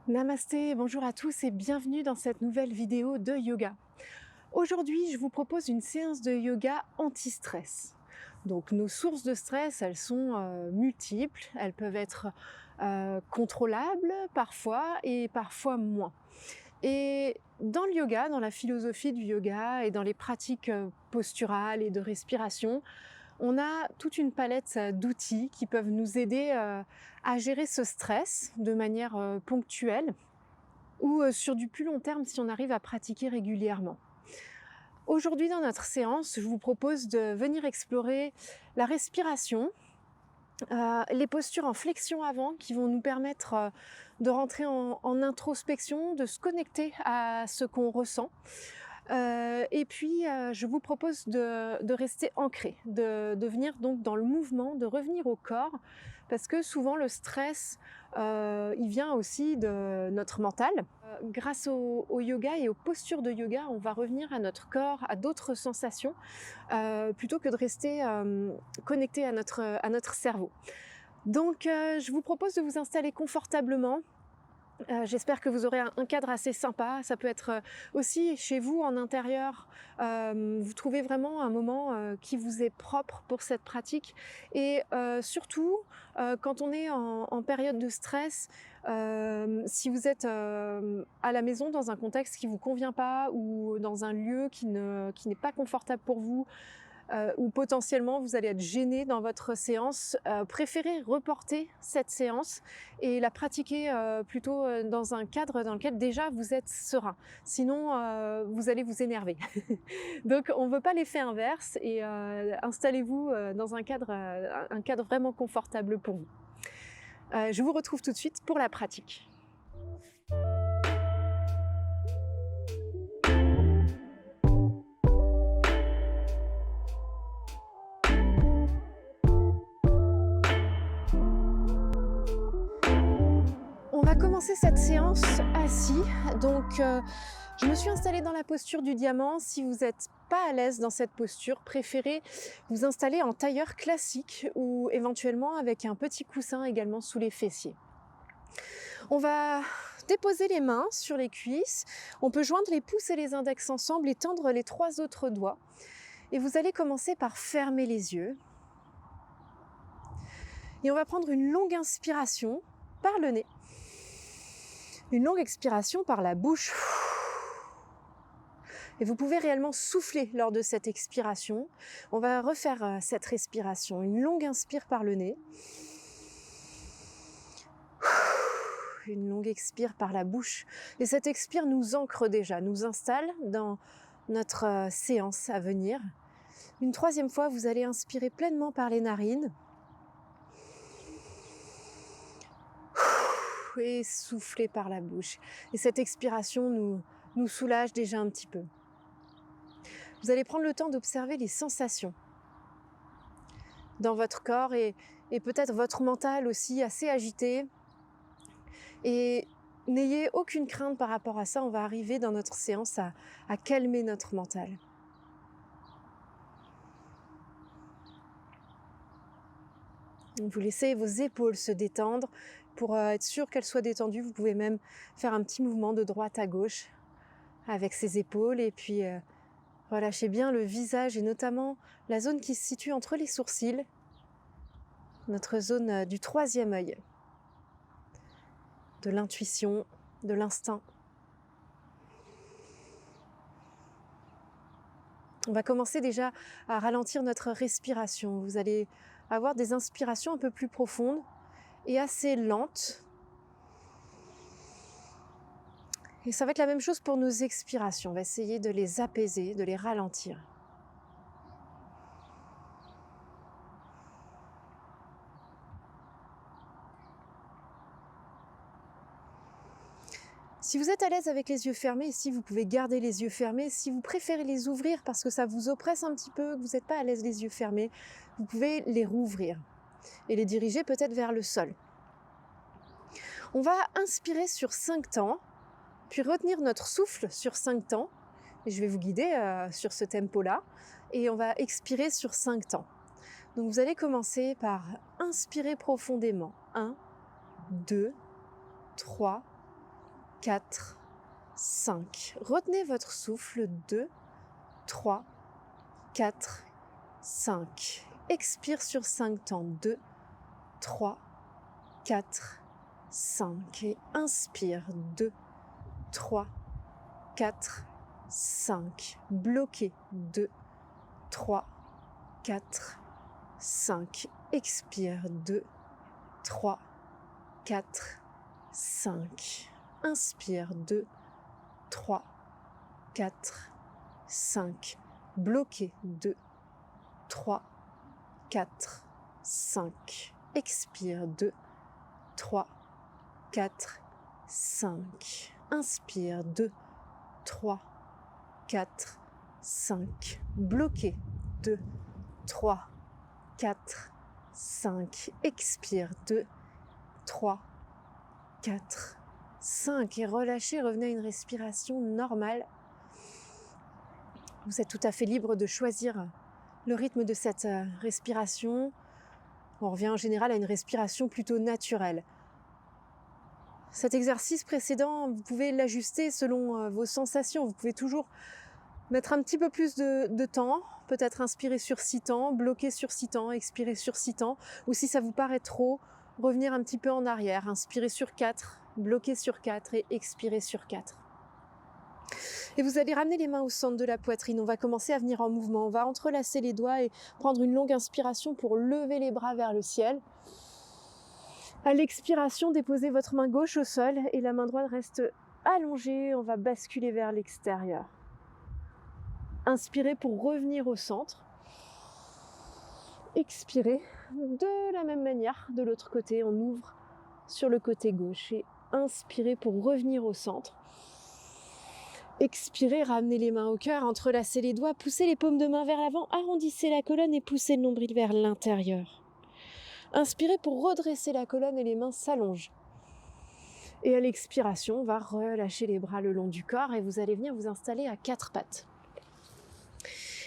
Namasté, bonjour à tous et bienvenue dans cette nouvelle vidéo de yoga. Aujourd'hui, je vous propose une séance de yoga anti-stress. Donc nos sources de stress, elles sont multiples, elles peuvent être contrôlables parfois et parfois moins. Et dans le yoga, dans la philosophie du yoga et dans les pratiques posturales et de respiration, on a toute une palette d'outils qui peuvent nous aider à gérer ce stress de manière ponctuelle ou sur du plus long terme si on arrive à pratiquer régulièrement. Aujourd'hui dans notre séance, je vous propose de venir explorer la respiration, les postures en flexion avant qui vont nous permettre de rentrer en introspection, de se connecter à ce qu'on ressent. Et puis, je vous propose de rester ancré, de venir donc dans le mouvement, de revenir au corps, parce que souvent le stress, il vient aussi de notre mental. Grâce au yoga et aux postures de yoga, on va revenir à notre corps, à d'autres sensations, plutôt que de rester connecté à notre cerveau. Donc, je vous propose de vous installer confortablement. J'espère que vous aurez un cadre assez sympa. Ça peut être aussi chez vous en intérieur. Vous trouvez vraiment un moment qui vous est propre pour cette pratique. Et surtout, quand on est en période de stress, si vous êtes à la maison dans un contexte qui ne vous convient pas ou dans un lieu qui n'est pas confortable pour vous, ou potentiellement vous allez être gêné dans votre séance, préférez reporter cette séance et la pratiquer plutôt dans un cadre dans lequel déjà vous êtes serein. Sinon, vous allez vous énerver. Donc on ne veut pas l'effet inverse et installez-vous dans un cadre vraiment confortable pour vous. Je vous retrouve tout de suite pour la pratique. On va commencer cette séance assis, donc je me suis installée dans la posture du diamant. Si vous n'êtes pas à l'aise dans cette posture, préférez vous installer en tailleur classique ou éventuellement avec un petit coussin également sous les fessiers. On va déposer les mains sur les cuisses, on peut joindre les pouces et les index ensemble et tendre les 3 autres doigts. Et vous allez commencer par fermer les yeux. Et on va prendre une longue inspiration par le nez. Une longue expiration par la bouche. Et vous pouvez réellement souffler lors de cette expiration. On va refaire cette respiration. Une longue inspire par le nez. Une longue expire par la bouche. Et cette expire nous ancre déjà, nous installe dans notre séance à venir. Une 3e fois, vous allez inspirer pleinement par les narines. Et souffler par la bouche. Et cette expiration nous soulage déjà un petit peu. Vous allez prendre le temps d'observer les sensations dans votre corps et peut-être votre mental aussi assez agité. Et n'ayez aucune crainte par rapport à ça, on va arriver dans notre séance à calmer notre mental. Vous laissez vos épaules se détendre. Pour être sûr qu'elles soient détendues, vous pouvez même faire un petit mouvement de droite à gauche avec ces épaules et puis relâchez bien le visage et notamment la zone qui se situe entre les sourcils, notre zone du 3e œil, de l'intuition, de l'instinct. On va commencer déjà à ralentir notre respiration. Vous allez avoir des inspirations un peu plus profondes et assez lentes. Et ça va être la même chose pour nos expirations. On va essayer de les apaiser, de les ralentir. Si vous êtes à l'aise avec les yeux fermés, ici vous pouvez garder les yeux fermés. Si vous préférez les ouvrir parce que ça vous oppresse un petit peu, que vous n'êtes pas à l'aise les yeux fermés, vous pouvez les rouvrir et les diriger peut-être vers le sol. On va inspirer sur 5 temps, puis retenir notre souffle sur 5 temps. Et je vais vous guider sur ce tempo-là. Et on va expirer sur 5 temps. Donc vous allez commencer par inspirer profondément. 1, 2, 3, 4, 5. Retenez votre souffle. 2, 3, 4, 5. Expire sur 5 temps. 2, 3, 4, 5. Et inspire. 2, 3, 4, 5. Bloquez. 2, 3, 4, 5. Expire. 2, 3, 4, 5. Inspire. 2, 3, 4, 5. Bloquez. 2, 3, 4, 5. Expire. 2, 3, 4, 5. Inspire. 2, 3, 4, 5. Bloquez. 2, 3, 4, 5. Expire. 2, 3, 4, 5. Et relâchez, revenez à une respiration normale. Vous êtes tout à fait libre de choisir le rythme de cette respiration. On revient en général à une respiration plutôt naturelle. Cet exercice précédent, vous pouvez l'ajuster selon vos sensations. Vous pouvez toujours mettre un petit peu plus de temps, peut-être inspirer sur 6 temps, bloquer sur 6 temps, expirer sur 6 temps, ou si ça vous paraît trop, revenir un petit peu en arrière, inspirer sur 4, bloquer sur 4 et expirer sur 4. Et vous allez ramener les mains au centre de la poitrine. On va commencer à venir en mouvement. On va entrelacer les doigts et prendre une longue inspiration pour lever les bras vers le ciel. À l'expiration, déposez votre main gauche au sol et la main droite reste allongée. On va basculer vers l'extérieur. Inspirez pour revenir au centre. Expirez de la même manière de l'autre côté. On ouvre sur le côté gauche et inspirez pour revenir au centre. Expirez, ramenez les mains au cœur, entrelacez les doigts, poussez les paumes de main vers l'avant, arrondissez la colonne et poussez le nombril vers l'intérieur. Inspirez pour redresser la colonne et les mains s'allongent. Et à l'expiration, on va relâcher les bras le long du corps et vous allez venir vous installer à 4 pattes.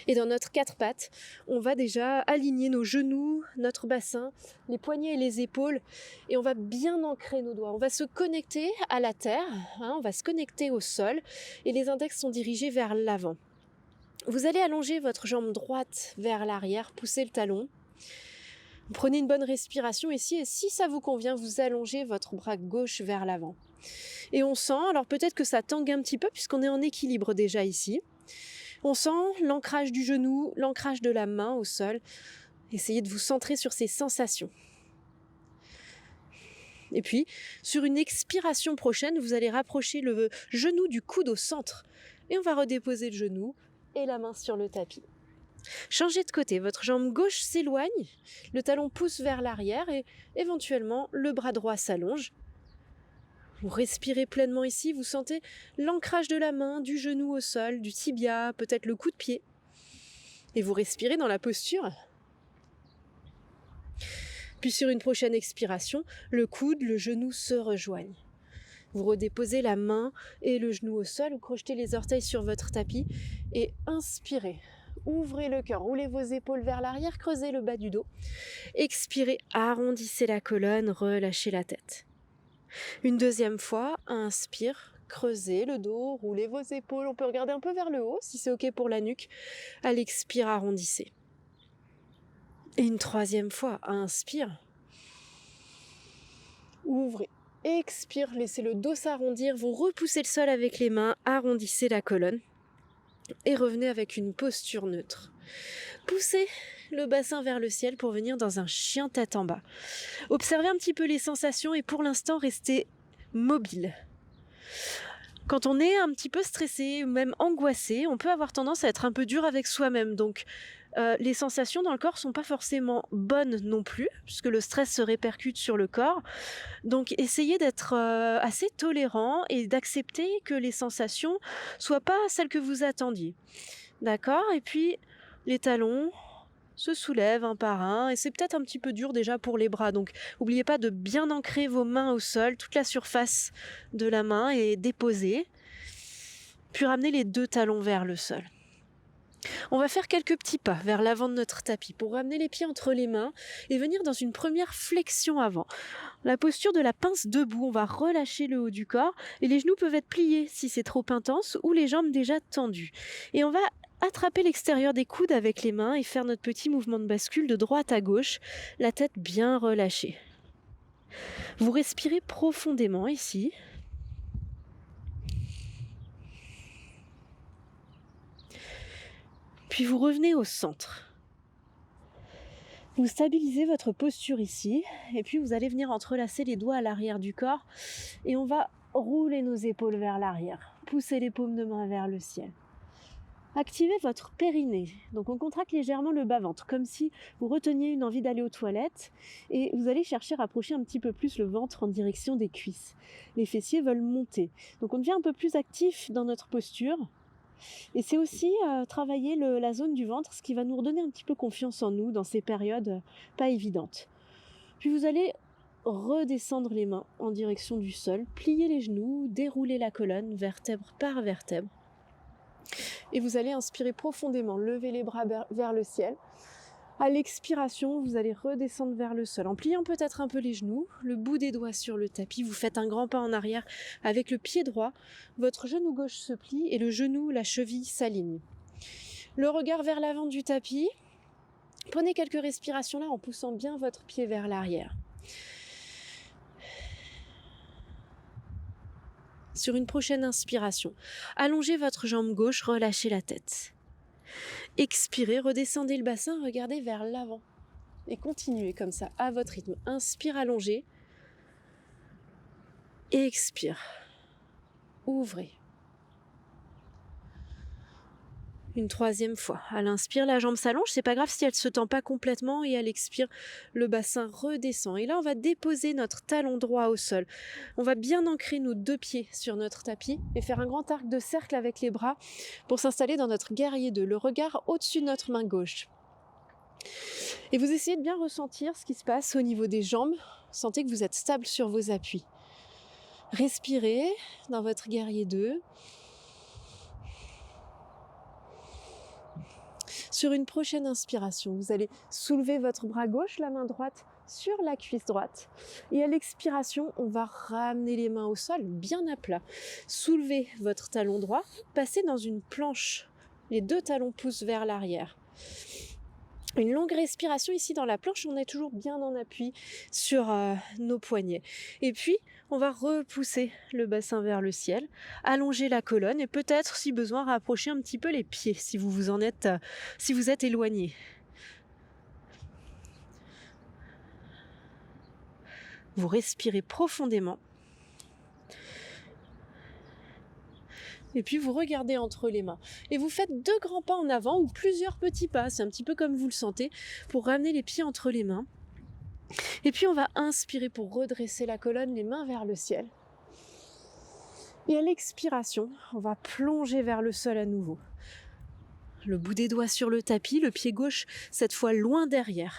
Et dans notre 4 pattes, on va déjà aligner nos genoux, notre bassin, les poignets et les épaules. Et on va bien ancrer nos doigts. On va se connecter à la terre, on va se connecter au sol. Et les index sont dirigés vers l'avant. Vous allez allonger votre jambe droite vers l'arrière, pousser le talon. Vous prenez une bonne respiration ici. Et si ça vous convient, vous allongez votre bras gauche vers l'avant. Et on sent, alors peut-être que ça tangue un petit peu puisqu'on est en équilibre déjà ici. On sent l'ancrage du genou, l'ancrage de la main au sol. Essayez de vous centrer sur ces sensations. Et puis, sur une expiration prochaine, vous allez rapprocher le genou du coude au centre. Et on va redéposer le genou et la main sur le tapis. Changez de côté, votre jambe gauche s'éloigne, le talon pousse vers l'arrière et éventuellement le bras droit s'allonge. Vous respirez pleinement ici, vous sentez l'ancrage de la main, du genou au sol, du tibia, peut-être le coup de pied. Et vous respirez dans la posture. Puis sur une prochaine expiration, le coude, le genou se rejoignent. Vous redéposez la main et le genou au sol, vous crochetez les orteils sur votre tapis et inspirez. Ouvrez le cœur, roulez vos épaules vers l'arrière, creusez le bas du dos. Expirez, arrondissez la colonne, relâchez la tête. Une deuxième fois, inspire, creusez le dos, roulez vos épaules. On peut regarder un peu vers le haut si c'est ok pour la nuque. À l'expire, arrondissez. Et une troisième fois, inspire. Ouvrez, expire, laissez le dos s'arrondir. Vous repoussez le sol avec les mains, arrondissez la colonne. Et revenez avec une posture neutre. Poussez le bassin vers le ciel pour venir dans un chien tête en bas. Observez un petit peu les sensations et pour l'instant, restez mobile. Quand on est un petit peu stressé ou même angoissé, on peut avoir tendance à être un peu dur avec soi-même. Donc, les sensations dans le corps ne sont pas forcément bonnes non plus, puisque le stress se répercute sur le corps. Donc, essayez d'être assez tolérant et d'accepter que les sensations ne soient pas celles que vous attendiez. D'accord ? Et puis, les talons se soulèvent un par un et c'est peut-être un petit peu dur déjà pour les bras. Donc, n'oubliez pas de bien ancrer vos mains au sol, toute la surface de la main est déposée. Puis ramenez les 2 talons vers le sol. On va faire quelques petits pas vers l'avant de notre tapis pour ramener les pieds entre les mains et venir dans une première flexion avant. La posture de la pince debout, on va relâcher le haut du corps et les genoux peuvent être pliés si c'est trop intense ou les jambes déjà tendues. Et on va attraper l'extérieur des coudes avec les mains et faire notre petit mouvement de bascule de droite à gauche, la tête bien relâchée. Vous respirez profondément ici. Puis vous revenez au centre. Vous stabilisez votre posture ici et puis vous allez venir entrelacer les doigts à l'arrière du corps et on va rouler nos épaules vers l'arrière, pousser les paumes de main vers le ciel. Activez votre périnée, donc on contracte légèrement le bas-ventre, comme si vous reteniez une envie d'aller aux toilettes et vous allez chercher à rapprocher un petit peu plus le ventre en direction des cuisses. Les fessiers veulent monter, donc on devient un peu plus actif dans notre posture. Et c'est aussi travailler la zone du ventre, ce qui va nous redonner un petit peu confiance en nous dans ces périodes pas évidentes. Puis vous allez redescendre les mains en direction du sol, plier les genoux, dérouler la colonne vertèbre par vertèbre. Et vous allez inspirer profondément, lever les bras vers le ciel. À l'expiration, vous allez redescendre vers le sol en pliant peut-être un peu les genoux, le bout des doigts sur le tapis. Vous faites un grand pas en arrière avec le pied droit. Votre genou gauche se plie et le genou, la cheville s'aligne. Le regard vers l'avant du tapis. Prenez quelques respirations là en poussant bien votre pied vers l'arrière. Sur une prochaine inspiration, allongez votre jambe gauche, relâchez la tête. Expirez, redescendez le bassin, regardez vers l'avant. Et continuez comme ça, à votre rythme. Inspire, allongez. Et expire. Ouvrez. Une troisième fois. À l'inspire, la jambe s'allonge. C'est pas grave si elle ne se tend pas complètement. Et à l'expire, le bassin redescend. Et là, on va déposer notre talon droit au sol. On va bien ancrer nos deux pieds sur notre tapis et faire un grand arc de cercle avec les bras pour s'installer dans notre guerrier 2. Le regard au-dessus de notre main gauche. Et vous essayez de bien ressentir ce qui se passe au niveau des jambes. Sentez que vous êtes stable sur vos appuis. Respirez dans votre guerrier 2. Sur une prochaine inspiration, vous allez soulever votre bras gauche, la main droite sur la cuisse droite. Et à l'expiration, on va ramener les mains au sol, bien à plat. Soulevez votre talon droit, passez dans une planche. Les deux talons poussent vers l'arrière. Une longue respiration ici dans la planche, on est toujours bien en appui sur nos poignets. Et puis, on va repousser le bassin vers le ciel, allonger la colonne et peut-être, si besoin, rapprocher un petit peu les pieds si vous êtes éloigné. Vous respirez profondément. Et puis vous regardez entre les mains. Et vous faites 2 grands pas en avant ou plusieurs petits pas, c'est un petit peu comme vous le sentez, pour ramener les pieds entre les mains. Et puis on va inspirer pour redresser la colonne, les mains vers le ciel. Et à l'expiration, on va plonger vers le sol à nouveau. Le bout des doigts sur le tapis, le pied gauche cette fois loin derrière.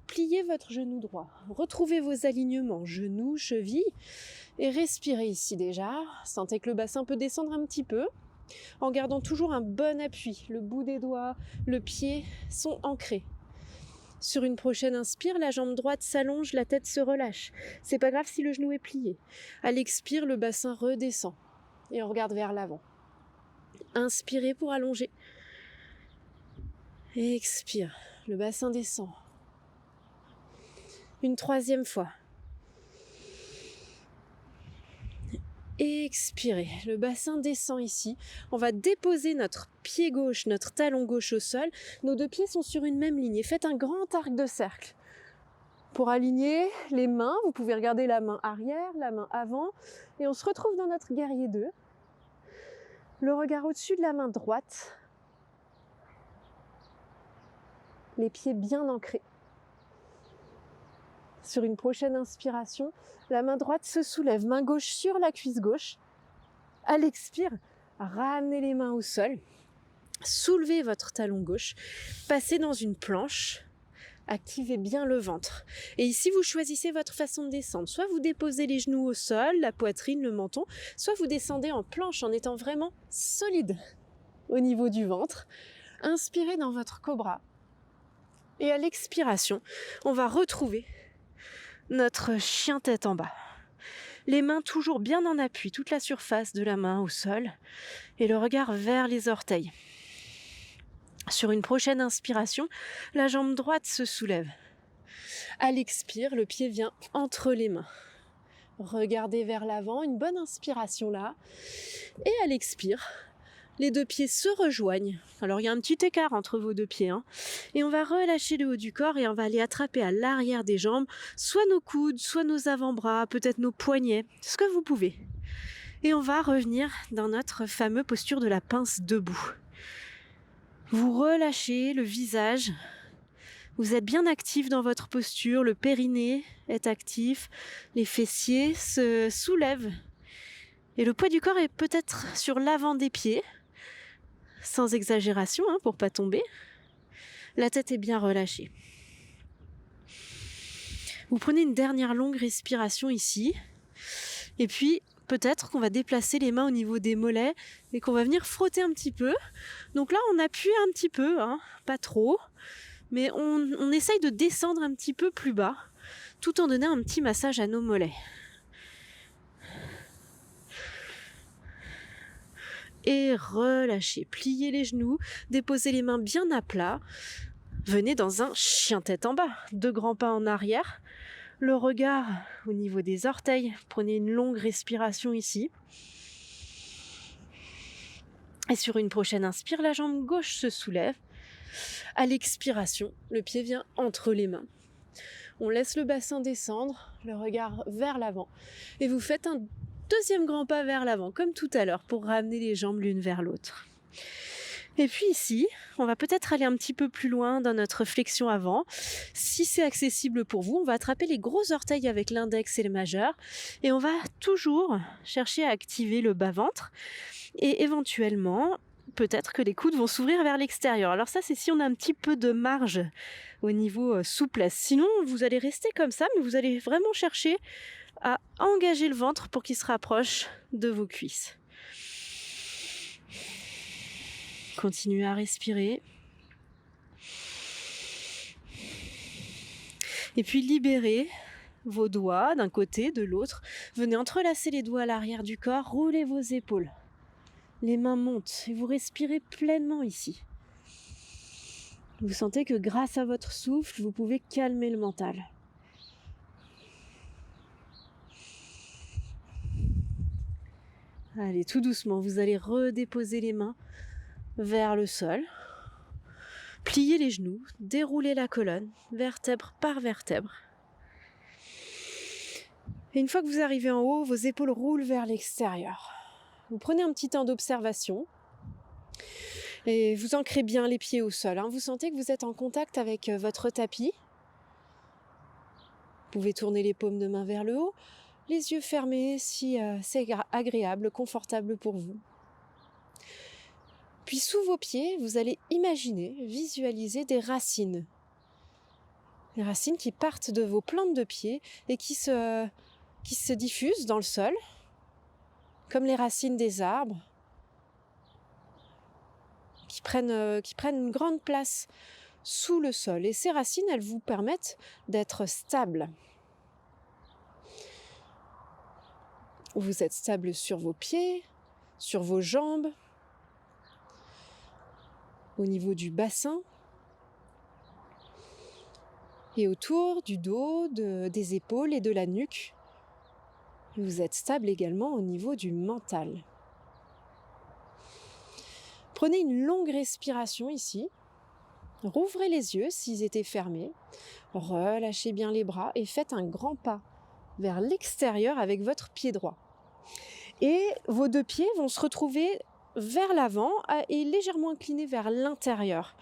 Pliez votre genou droit, retrouvez vos alignements, genoux, chevilles. Et respirez ici déjà, sentez que le bassin peut descendre un petit peu en gardant toujours un bon appui. Le bout des doigts, le pied sont ancrés. Sur une prochaine inspire, la jambe droite s'allonge, la tête se relâche. C'est pas grave si le genou est plié. À l'expire, le bassin redescend et on regarde vers l'avant. Inspirez pour allonger. Et expire, le bassin descend. Une troisième fois. Et expirez, le bassin descend ici. On va déposer notre pied gauche, notre talon gauche au sol. Nos deux pieds sont sur une même ligne. Et faites un grand arc de cercle. Pour aligner les mains, vous pouvez regarder la main arrière, la main avant. Et on se retrouve dans notre guerrier 2. Le regard au-dessus de la main droite. Les pieds bien ancrés. Sur une prochaine inspiration, la main droite se soulève, main gauche sur la cuisse gauche. À l'expire, ramenez les mains au sol. Soulevez votre talon gauche, passez dans une planche, activez bien le ventre. Et ici, vous choisissez votre façon de descendre. Soit vous déposez les genoux au sol, la poitrine, le menton, soit vous descendez en planche en étant vraiment solide au niveau du ventre. Inspirez dans votre cobra. Et à l'expiration, on va retrouver notre chien tête en bas. Les mains toujours bien en appui, toute la surface de la main au sol et le regard vers les orteils. Sur une prochaine inspiration, la jambe droite se soulève. À l'expire, le pied vient entre les mains. Regardez vers l'avant, une bonne inspiration là. Et à l'expire, les deux pieds se rejoignent. Alors il y a un petit écart entre vos deux pieds. Et on va relâcher le haut du corps et on va aller attraper à l'arrière des jambes, soit nos coudes, soit nos avant-bras, peut-être nos poignets, ce que vous pouvez. Et on va revenir dans notre fameuse posture de la pince debout. Vous relâchez le visage. Vous êtes bien actif dans votre posture, le périnée est actif, les fessiers se soulèvent. Et le poids du corps est peut-être sur l'avant des pieds, sans exagération pour ne pas tomber. La tête est bien relâchée. Vous prenez une dernière longue respiration ici. Et puis, peut-être qu'on va déplacer les mains au niveau des mollets et qu'on va venir frotter un petit peu. Donc là, on appuie un petit peu, pas trop. Mais on essaye de descendre un petit peu plus bas, tout en donnant un petit massage à nos mollets. Et relâchez, pliez les genoux, déposez les mains bien à plat. Venez dans un chien tête en bas, 2 grands pas en arrière. Le regard au niveau des orteils, prenez une longue respiration ici. Et sur une prochaine inspire, la jambe gauche se soulève. À l'expiration, le pied vient entre les mains. On laisse le bassin descendre, le regard vers l'avant. Et vous faites un deuxième grand pas vers l'avant, comme tout à l'heure, pour ramener les jambes l'une vers l'autre. Et puis ici, on va peut-être aller un petit peu plus loin dans notre flexion avant. Si c'est accessible pour vous, on va attraper les gros orteils avec l'index et le majeur. Et on va toujours chercher à activer le bas-ventre. Et éventuellement, peut-être que les coudes vont s'ouvrir vers l'extérieur. Alors ça, c'est si on a un petit peu de marge au niveau souplesse. Sinon, vous allez rester comme ça, mais vous allez vraiment chercher à engager le ventre pour qu'il se rapproche de vos cuisses. Continuez à respirer. Et puis libérez vos doigts d'un côté, de l'autre. Venez entrelacer les doigts à l'arrière du corps, roulez vos épaules. Les mains montent et vous respirez pleinement ici. Vous sentez que grâce à votre souffle, vous pouvez calmer le mental. Allez, tout doucement, vous allez redéposer les mains vers le sol. Pliez les genoux, déroulez la colonne, vertèbre par vertèbre. Et une fois que vous arrivez en haut, vos épaules roulent vers l'extérieur. Vous prenez un petit temps d'observation et vous ancrez bien les pieds au sol. Vous sentez que vous êtes en contact avec votre tapis. Vous pouvez tourner les paumes de main vers le haut, les yeux fermés si c'est agréable, confortable pour vous. Puis sous vos pieds, vous allez imaginer, visualiser des racines. Des racines qui partent de vos plantes de pied et qui se diffusent dans le sol, comme les racines des arbres, qui prennent une grande place sous le sol. Et ces racines, elles vous permettent d'être stables. Vous êtes stable sur vos pieds, sur vos jambes, au niveau du bassin et autour du dos, des épaules et de la nuque. Vous êtes stable également au niveau du mental. Prenez une longue respiration ici. Rouvrez les yeux s'ils étaient fermés. Relâchez bien les bras et faites un grand pas vers l'extérieur avec votre pied droit. Et vos deux pieds vont se retrouver vers l'avant et légèrement inclinés vers l'intérieur.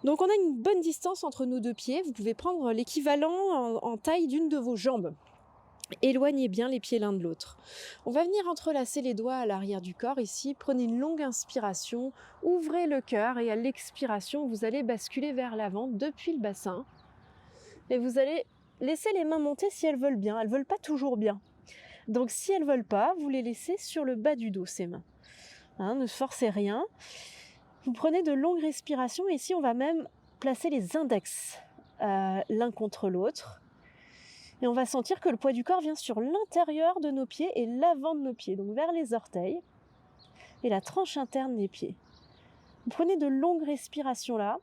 Donc on a une bonne distance entre nos deux pieds. Vous pouvez prendre l'équivalent en taille d'une de vos jambes. Éloignez bien les pieds l'un de l'autre. On va venir entrelacer les doigts à l'arrière du corps ici. Prenez une longue inspiration, ouvrez le cœur et à l'expiration, vous allez basculer vers l'avant depuis le bassin. Et vous allez laisser les mains monter si elles veulent bien. Elles ne veulent pas toujours bien. Donc si elles ne veulent pas, vous les laissez sur le bas du dos, ces mains. Ne forcez rien. Vous prenez de longues respirations et ici on va même placer les index l'un contre l'autre. Et on va sentir que le poids du corps vient sur l'intérieur de nos pieds et l'avant de nos pieds, donc vers les orteils et la tranche interne des pieds. Vous prenez de longues respirations là.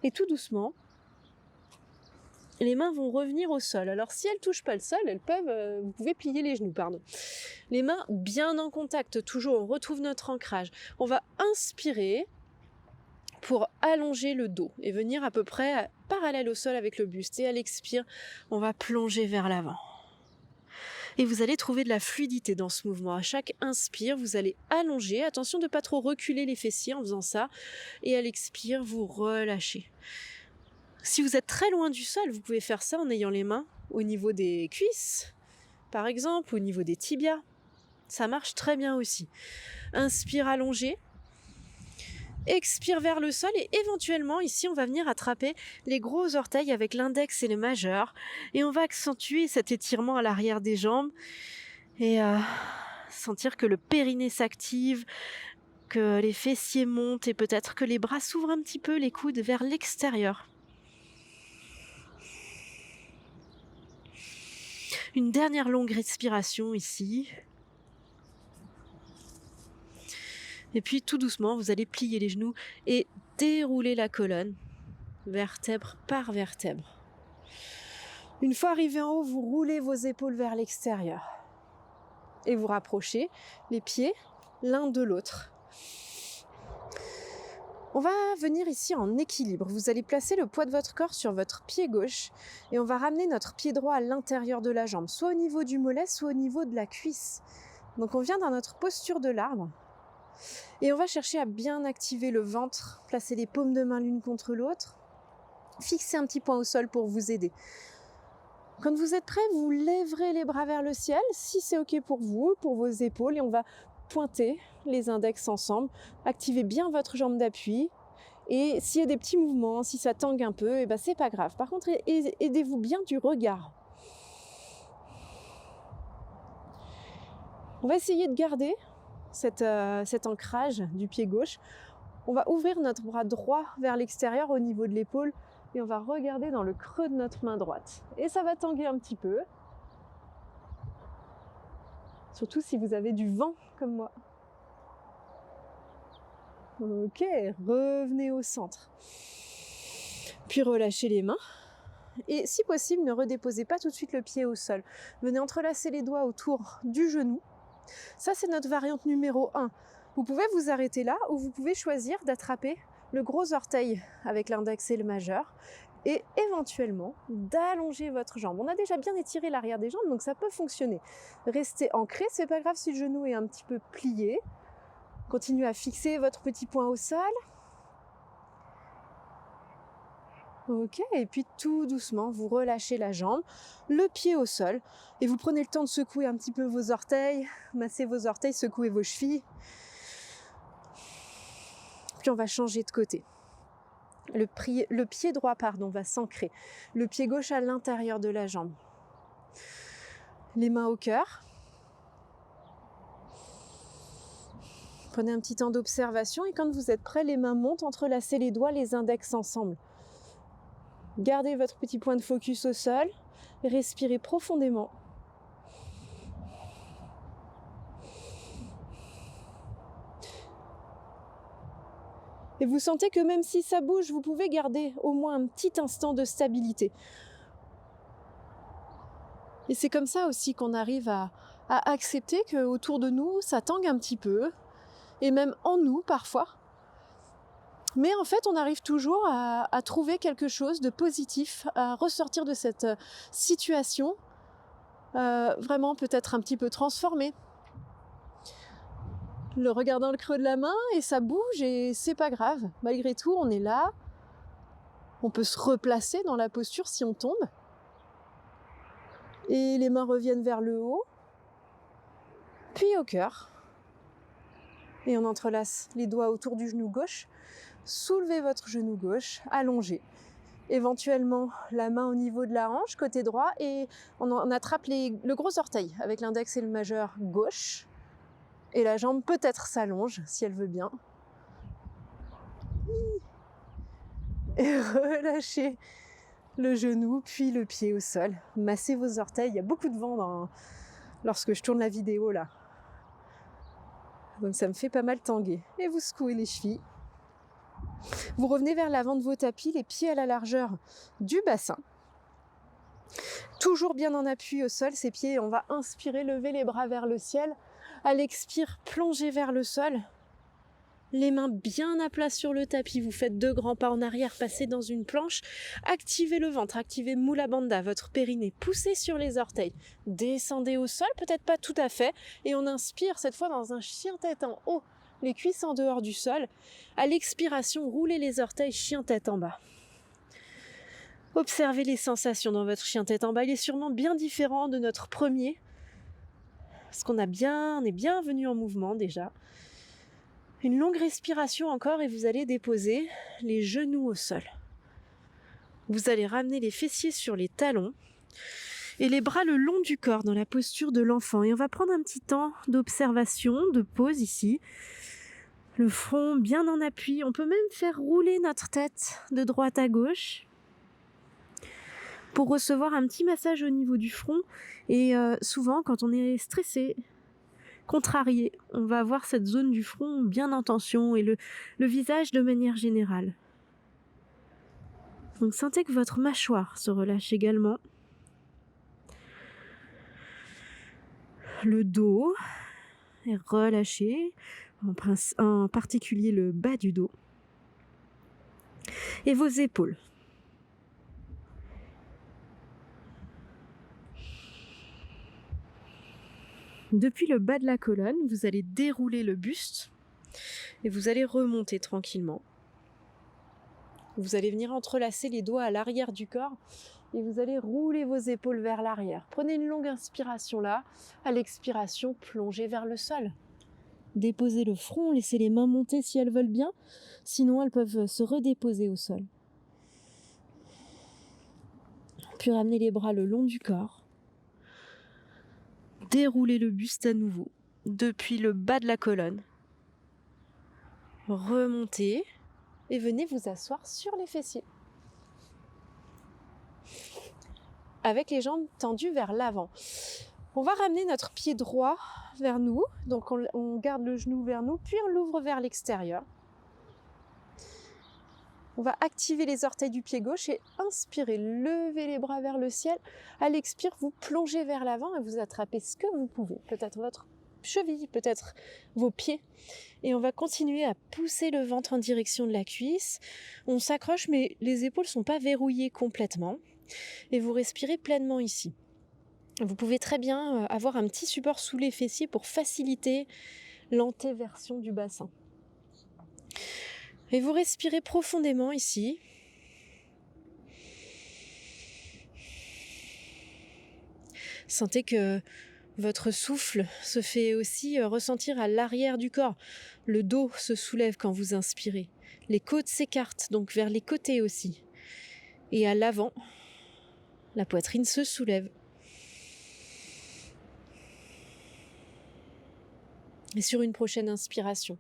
Et tout doucement, les mains vont revenir au sol. Alors si elles ne touchent pas le sol, vous pouvez plier les genoux, pardon. Les mains bien en contact, toujours, on retrouve notre ancrage. On va inspirer pour allonger le dos et venir à peu près parallèle au sol avec le buste. Et à l'expire, on va plonger vers l'avant. Et vous allez trouver de la fluidité dans ce mouvement. À chaque inspire, vous allez allonger. Attention de ne pas trop reculer les fessiers en faisant ça. Et à l'expire, vous relâchez. Si vous êtes très loin du sol, vous pouvez faire ça en ayant les mains au niveau des cuisses, par exemple, au niveau des tibias. Ça marche très bien aussi. Inspire, allongé. Expire vers le sol et éventuellement, ici, on va venir attraper les gros orteils avec l'index et le majeur. Et on va accentuer cet étirement à l'arrière des jambes et sentir que le périnée s'active, que les fessiers montent et peut-être que les bras s'ouvrent un petit peu, les coudes vers l'extérieur. Une dernière longue respiration ici. Et puis tout doucement, vous allez plier les genoux et dérouler la colonne, vertèbre par vertèbre. Une fois arrivé en haut, vous roulez vos épaules vers l'extérieur. Et vous rapprochez les pieds l'un de l'autre. On va venir ici en équilibre. Vous allez placer le poids de votre corps sur votre pied gauche et on va ramener notre pied droit à l'intérieur de la jambe, soit au niveau du mollet, soit au niveau de la cuisse. Donc on vient dans notre posture de l'arbre et on va chercher à bien activer le ventre, placer les paumes de main l'une contre l'autre, fixer un petit point au sol pour vous aider. Quand vous êtes prêt, vous lèverez les bras vers le ciel, si c'est ok pour vous, pour vos épaules, et on va pointer les index ensemble, activez bien votre jambe d'appui, et s'il y a des petits mouvements, si ça tangue un peu, c'est pas grave. Par contre, aidez-vous bien du regard. On va essayer de garder cet ancrage du pied gauche. On va ouvrir notre bras droit vers l'extérieur au niveau de l'épaule et on va regarder dans le creux de notre main droite. Et ça va tanguer un petit peu. Surtout si vous avez du vent comme moi. Ok, revenez au centre. Puis relâchez les mains. Et si possible, ne redéposez pas tout de suite le pied au sol. Venez entrelacer les doigts autour du genou. Ça, c'est notre variante numéro 1. Vous pouvez vous arrêter là ou vous pouvez choisir d'attraper le gros orteil avec l'index et le majeur et éventuellement d'allonger votre jambe. On a déjà bien étiré l'arrière des jambes, donc ça peut fonctionner. Restez ancré, c'est pas grave si le genou est un petit peu plié. Continuez à fixer votre petit point au sol. Ok, et puis tout doucement, vous relâchez la jambe, le pied au sol, et vous prenez le temps de secouer un petit peu vos orteils, masser vos orteils, secouer vos chevilles. Puis on va changer de côté. Le pied droit, va s'ancrer. Le pied gauche à l'intérieur de la jambe. Les mains au cœur. Prenez un petit temps d'observation et quand vous êtes prêts, les mains montent, entrelacez les doigts, les index ensemble. Gardez votre petit point de focus au sol, respirez profondément. Et vous sentez que même si ça bouge, vous pouvez garder au moins un petit instant de stabilité. Et c'est comme ça aussi qu'on arrive à accepter qu'autour de nous, ça tangue un petit peu, et même en nous parfois. Mais en fait, on arrive toujours à trouver quelque chose de positif, à ressortir de cette situation vraiment peut-être un petit peu transformée. Le regard dans le creux de la main et ça bouge et c'est pas grave. Malgré tout, on est là. On peut se replacer dans la posture si on tombe. Et les mains reviennent vers le haut. Puis au cœur. Et on entrelace les doigts autour du genou gauche. Soulevez votre genou gauche, allongez. éventuellement la main au niveau de la hanche, côté droit, et on attrape le gros orteil avec l'index et le majeur gauche. Et la jambe peut-être s'allonge si elle veut bien. Et relâchez le genou, puis le pied au sol. Massez vos orteils. Il y a beaucoup de vent lorsque je tourne la vidéo là. Donc ça me fait pas mal tanguer. Et vous secouez les chevilles. Vous revenez vers l'avant de vos tapis, les pieds à la largeur du bassin. Toujours bien en appui au sol, ces pieds, on va inspirer, lever les bras vers le ciel. À l'expire, plongez vers le sol. Les mains bien à plat sur le tapis, vous faites 2 grands pas en arrière, passez dans une planche, activez le ventre, activez Mula Bandha, votre périnée, poussez sur les orteils, descendez au sol, peut-être pas tout à fait, et on inspire cette fois dans un chien-tête en haut, les cuisses en dehors du sol. À l'expiration, roulez les orteils, chien-tête en bas. Observez les sensations dans votre chien-tête en bas, il est sûrement bien différent de notre premier, parce qu'on est bien venu en mouvement déjà. Une longue respiration encore et vous allez déposer les genoux au sol. Vous allez ramener les fessiers sur les talons et les bras le long du corps dans la posture de l'enfant. Et on va prendre un petit temps d'observation, de pause ici. Le front bien en appui. On peut même faire rouler notre tête de droite à gauche pour recevoir un petit massage au niveau du front. Et souvent, quand on est stressé, contrarié, on va avoir cette zone du front bien en tension et le visage de manière générale. Donc sentez que votre mâchoire se relâche également. Le dos est relâché, en particulier le bas du dos. Et vos épaules. Depuis le bas de la colonne, vous allez dérouler le buste et vous allez remonter tranquillement. Vous allez venir entrelacer les doigts à l'arrière du corps et vous allez rouler vos épaules vers l'arrière. Prenez une longue inspiration là. À l'expiration, plongez vers le sol. Déposez le front, laissez les mains monter si elles veulent bien. Sinon, elles peuvent se redéposer au sol. Puis ramenez les bras le long du corps. Déroulez le buste à nouveau depuis le bas de la colonne. Remontez et venez vous asseoir sur les fessiers. Avec les jambes tendues vers l'avant. On va ramener notre pied droit vers nous. Donc on garde le genou vers nous, puis on l'ouvre vers l'extérieur. On va activer les orteils du pied gauche et inspirer, lever les bras vers le ciel. À l'expire, vous plongez vers l'avant et vous attrapez ce que vous pouvez. Peut-être votre cheville, peut-être vos pieds. Et on va continuer à pousser le ventre en direction de la cuisse. On s'accroche, mais les épaules ne sont pas verrouillées complètement. Et vous respirez pleinement ici. Vous pouvez très bien avoir un petit support sous les fessiers pour faciliter l'antéversion du bassin. Et vous respirez profondément ici. Sentez que votre souffle se fait aussi ressentir à l'arrière du corps. Le dos se soulève quand vous inspirez. Les côtes s'écartent, donc vers les côtés aussi. Et à l'avant, la poitrine se soulève. Et sur une prochaine inspiration,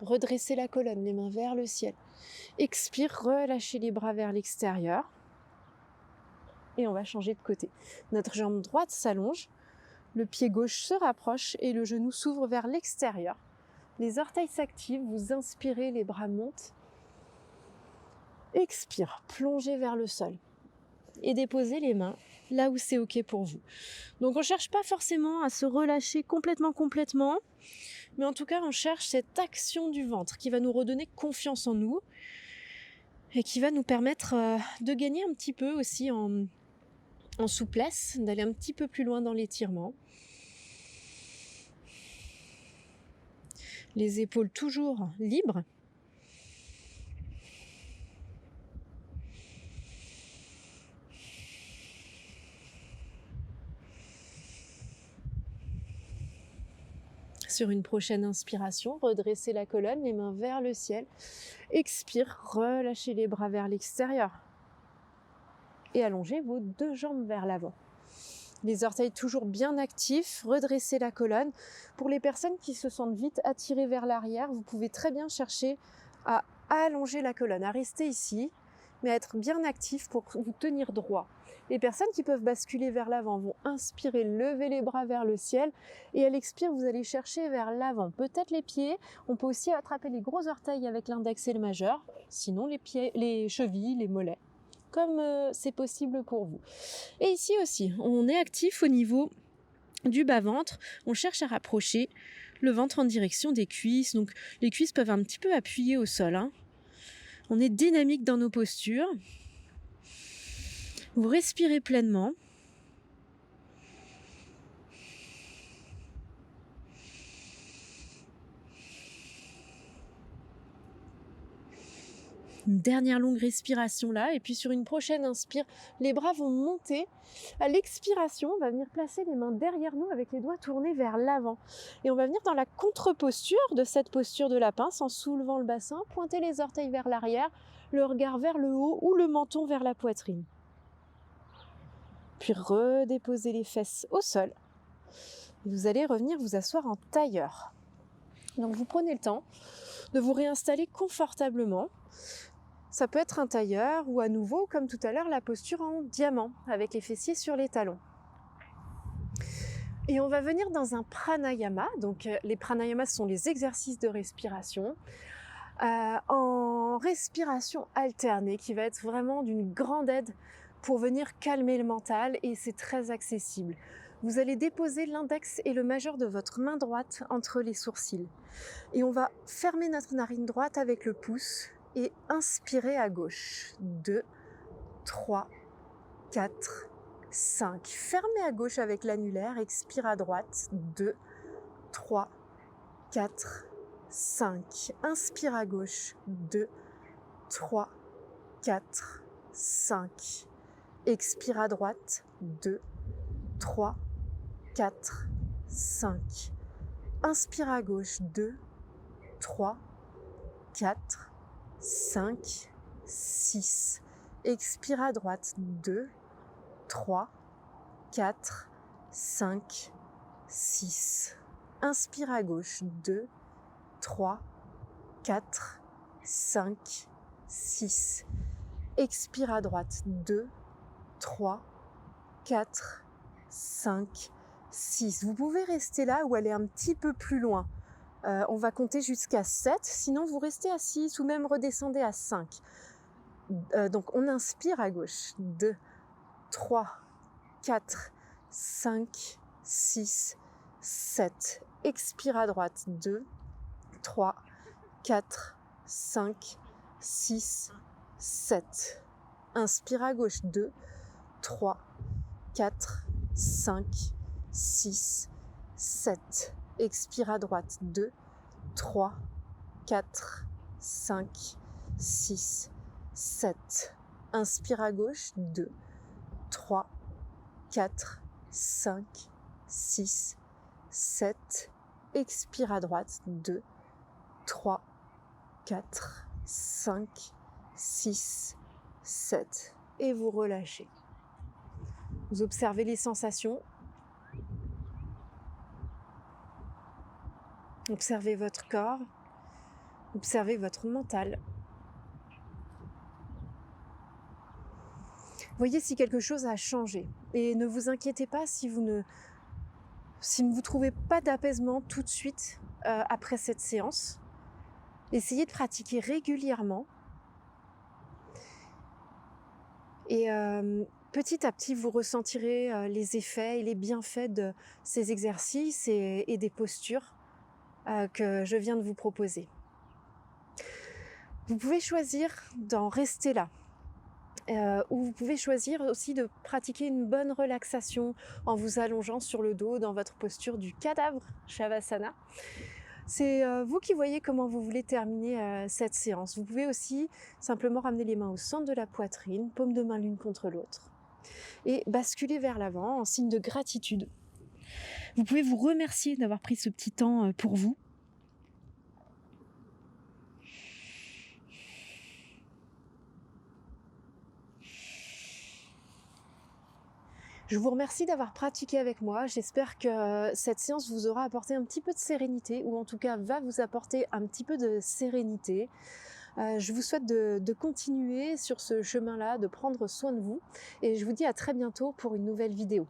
redressez la colonne, les mains vers le ciel. Expire, relâchez les bras vers l'extérieur. Et on va changer de côté. Notre jambe droite s'allonge, le pied gauche se rapproche et le genou s'ouvre vers l'extérieur. Les orteils s'activent, vous inspirez, les bras montent. Expire, plongez vers le sol. Et déposez les mains là où c'est OK pour vous. Donc on ne cherche pas forcément à se relâcher complètement, mais en tout cas on cherche cette action du ventre qui va nous redonner confiance en nous et qui va nous permettre de gagner un petit peu aussi en souplesse, d'aller un petit peu plus loin dans l'étirement. Les épaules toujours libres. Sur une prochaine inspiration, redressez la colonne, les mains vers le ciel. Expire, relâchez les bras vers l'extérieur. et allongez vos 2 jambes vers l'avant. Les orteils toujours bien actifs, redressez la colonne. Pour les personnes qui se sentent vite attirées vers l'arrière, vous pouvez très bien chercher à allonger la colonne, à rester ici, mais à être bien actif pour vous tenir droit. Les personnes qui peuvent basculer vers l'avant vont inspirer, lever les bras vers le ciel, et à l'expire, vous allez chercher vers l'avant. Peut-être les pieds, on peut aussi attraper les gros orteils avec l'index et le majeur, sinon les pieds, les chevilles, les mollets, comme c'est possible pour vous. Et ici aussi, on est actif au niveau du bas-ventre, on cherche à rapprocher le ventre en direction des cuisses, donc les cuisses peuvent un petit peu appuyer au sol, hein. On est dynamique dans nos postures. Vous respirez pleinement. Une dernière longue respiration là, et puis sur une prochaine inspire, les bras vont monter. À l'expiration, on va venir placer les mains derrière nous avec les doigts tournés vers l'avant. Et on va venir dans la contre-posture de cette posture de lapin, en soulevant le bassin, pointer les orteils vers l'arrière, le regard vers le haut ou le menton vers la poitrine. Puis redéposer les fesses au sol. Vous allez revenir vous asseoir en tailleur. Donc vous prenez le temps de vous réinstaller confortablement. Ça peut être un tailleur ou à nouveau, comme tout à l'heure, la posture en diamant, avec les fessiers sur les talons. Et on va venir dans un pranayama. Donc les pranayamas sont les exercices de respiration en respiration alternée, qui va être vraiment d'une grande aide pour venir calmer le mental, et c'est très accessible. Vous allez déposer l'index et le majeur de votre main droite entre les sourcils. Et on va fermer notre narine droite avec le pouce et inspirer à gauche. 2, 3, 4, 5. Fermez à gauche avec l'annulaire, expire à droite. 2, 3, 4, 5. Inspire à gauche. 2, 3, 4, 5. Expire à droite. 2, 3, 4, 5. Inspire à gauche. 2, 3, 4, 5, 6. Expire à droite. 2, 3, 4, 5, 6. Inspire à gauche. 2, 3, 4, 5, 6. Expire à droite. 2, 3, 4, 5, 6. Vous pouvez rester là ou aller un petit peu plus loin. On va compter jusqu'à 7, sinon vous restez à 6 ou même redescendez à 5. Donc on inspire à gauche. 2, 3, 4, 5, 6, 7. Expire à droite. 2, 3, 4, 5, 6, 7. Inspire à gauche. 2, 3, 4, 5, 6, 7. Expire à droite. 2, 3, 4, 5, 6, 7. Inspire à gauche. 2, 3, 4, 5, 6, 7. Expire à droite. 2, 3, 4, 5, 6, 7. Et vous relâchez. Vous observez les sensations. Observez votre corps. Observez votre mental. Voyez si quelque chose a changé. Et ne vous inquiétez pas si vous ne trouvez pas d'apaisement tout de suite après cette séance. Essayez de pratiquer régulièrement. Et petit à petit, vous ressentirez les effets et les bienfaits de ces exercices et des postures que je viens de vous proposer. Vous pouvez choisir d'en rester là. Ou vous pouvez choisir aussi de pratiquer une bonne relaxation en vous allongeant sur le dos dans votre posture du cadavre Shavasana. C'est vous qui voyez comment vous voulez terminer cette séance. Vous pouvez aussi simplement ramener les mains au centre de la poitrine, paumes de main l'une contre l'autre, et basculer vers l'avant en signe de gratitude. Vous pouvez vous remercier d'avoir pris ce petit temps pour vous. Je vous remercie d'avoir pratiqué avec moi. J'espère que cette séance vous aura apporté un petit peu de sérénité, ou en tout cas va vous apporter un petit peu de sérénité. Je vous souhaite de continuer sur ce chemin-là, de prendre soin de vous, et je vous dis à très bientôt pour une nouvelle vidéo.